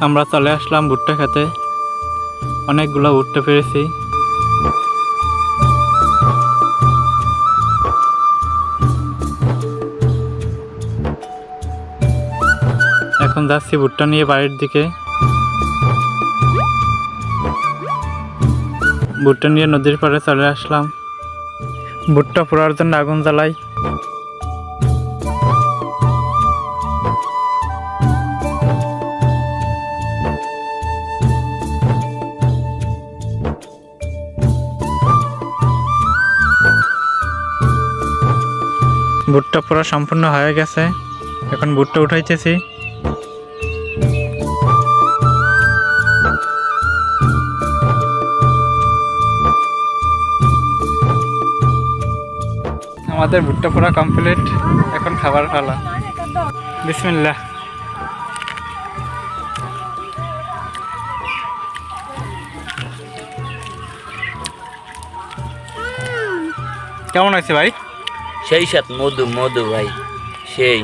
আমরা চলে আসলাম ভুট্টা খেতে। অনেকগুলো ভুট্টা পেরেছি। এখন যাচ্ছি ভুট্টা নিয়ে বাড়ির দিকে। ভুট্টা নিয়ে নদীর পাড়ে চলে আসলাম। ভুট্টা পোড়ার জন্য আগুন জ্বালাই। ভুট্টা পোড়া সম্পূর্ণ হয়ে গেছে। এখন ভুট্টা উঠাইতেছি। আমাদের ভুট্টা পোড়া কমপ্লিট। এখন খাবার পালা। বিসমিল্লাহ। কেমন আছে ভাই? সেই সাথে মধু মধু ভাই, সেই